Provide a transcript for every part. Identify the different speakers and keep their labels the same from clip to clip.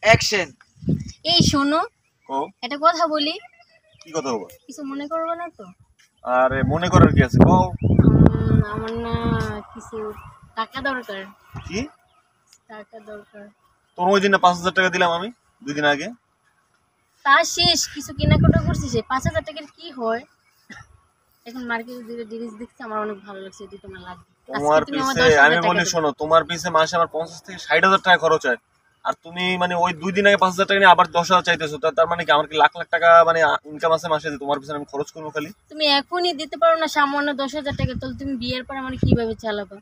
Speaker 1: Action.
Speaker 2: এই শোনো,
Speaker 3: কও।
Speaker 2: একটা কথা বলি।
Speaker 3: কি কথা বলবো?
Speaker 2: কিছু মনে করবে না তো?
Speaker 3: আরে মনে করার কি আছে, কও।
Speaker 2: আমার না কিছু টাকা দরকার।
Speaker 3: কি
Speaker 2: টাকা দরকার।
Speaker 3: তোর ওই দিন না 5,000 টাকা দিলাম আমি 2 দিন আগে?
Speaker 2: তা শেষ, কিছু কেনাকাটা করছি, সে 5,000 টাকার কি হয়? এখন মার্কেটে দুটো জিনিস দেখছি, আমার অনেক ভালো লাগছে, এটি তোমার লাগবে।
Speaker 3: তোমার
Speaker 2: আজকে তুমি আমার
Speaker 3: পিছে
Speaker 2: 10,000
Speaker 3: আমি
Speaker 2: টাকা
Speaker 3: বলি
Speaker 2: দেবে।
Speaker 3: শোনো, তোমার পিছে মাসে আমার 50 থেকে 60,000 টাকা খরচ হয়। আর তুমি মানে ওই 2 দিন আগে 5,000 টাকা নিয়ে আবার 10,000 চাইতেছো, তার মানে কি আমার কি লাখ লাখ টাকা মানে ইনকাম আছে মাসে যে তোমার পিছনে আমি খরচ করবো খালি?
Speaker 2: তুমি এখনই দিতে পারো না সামান্য 10,000 টাকা, তাহলে তুমি বিয়ের পর আমার কিভাবে চালাবা?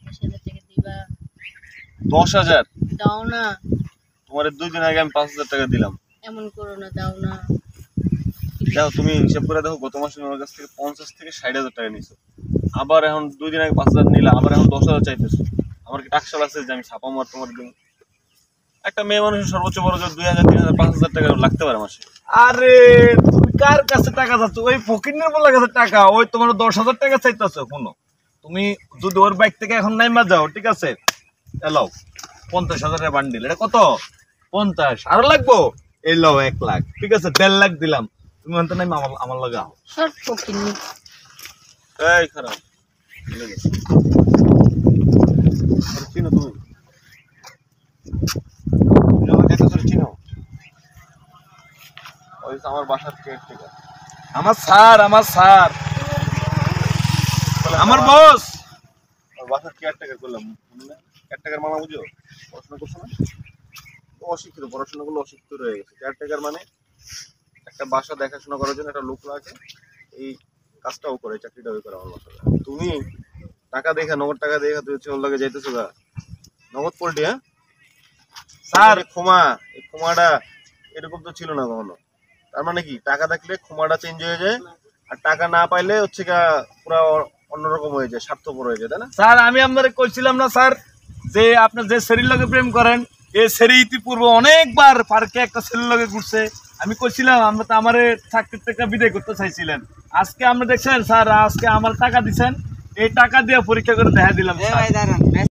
Speaker 2: 10,000 টাকা দিবা?
Speaker 3: 10,000?
Speaker 2: দাও না।
Speaker 3: তোমার 2 দিন আগে আমি 5,000 টাকা দিলাম।
Speaker 2: এমন করো না, দাও না।
Speaker 3: দেখো তুমি হিসাব করে দেখো, গত মাসে আমার কাছ থেকে 50 থেকে 60,000 টাকা নিছো, আবার এখন 2 দিন আগে 5,000 নিলা, আবার এখন 10,000 চাইতেছো। আমার কি টাকশাল আছে যে আমি ছাপা মার তোমার দিন? একটা মেয়ে মানুষের সর্বোচ্চ বড় জোর 2,000, 3,000, 5,000 টাকা লাগতে পারে মাসে।
Speaker 1: আরে তুমি কার কাছে টাকা চাচ্ছ? ওই ফকিনের বলার কাছে টাকা, ওই তোমার 10,000 টাকা চাইতেছো। কোনো তুমি যদি ওর বাইক থেকে এখন নাইমা যাও, ঠিক আছে, এলাও 50,000 বান্ডিল। এটা কত? 50 আরো লাগবো? এই লাও 1 লাখ, ঠিক আছে, 1.5 লাখ দিলাম। তুমি অন্ত নাইমা আমার লগে আও।
Speaker 2: শর্ট পকিনি।
Speaker 3: এই খারাপ চলে গেছে। আর চিনো তুমি? তুমি আমাকে এত করে চিনো? ওই যে আমার বাসার কেয়ারটেকার।
Speaker 1: আমার স্যার, আমার বস।
Speaker 3: ওর বাসার কেয়ারটেকার করলাম, কেয়ারটেকার মামা বুঝো? পড়াশোনা করছো না? ও অশিক্ষিত, পড়াশোনা করলে অশিক্ষিত রয়ে গেছে। কেয়ারটেকার মানে একটা বাসা দেখাশোনা করার জন্য একটা লোক রাখে, এই কাজটাও করে, চাকরিটাও করে আমার বাসায়। তুমি টাকা দেখা, নগদ টাকা দেখা তুই হচ্ছে ওর লাগে যাইতেছো গা নগদ পোল্টি? হ্যাঁ
Speaker 1: স্যার,
Speaker 3: এই ক্ষমাটা এরকম তো ছিল না কখনো। তার মানে কি টাকা থাকলে ক্ষমাটা চেঞ্জ হয়ে যায়, আর টাকা না পাইলে হচ্ছে গা পুরো অন্যরকম হয়ে যায়, স্বার্থপর হয়ে যায়, তাই না?
Speaker 1: স্যার আমি আপনাকে কইছিলাম না স্যার, যে আপনি যে সেরির লগে প্রেম করেন, এই সেরি ইতিপূর্বে অনেকবার পার্কে একটা ছেলের লগে ঘুরছে। আমি কইছিলাম আমরা তো আমারে চাকরির থেকে বিদায় করতে চাইছিলেন। আজকে আপনি দেখছেন স্যার, আজকে আমার টাকা দিছেন, এই টাকা দিয়ে পরীক্ষা করে দেখা দিলাম স্যার।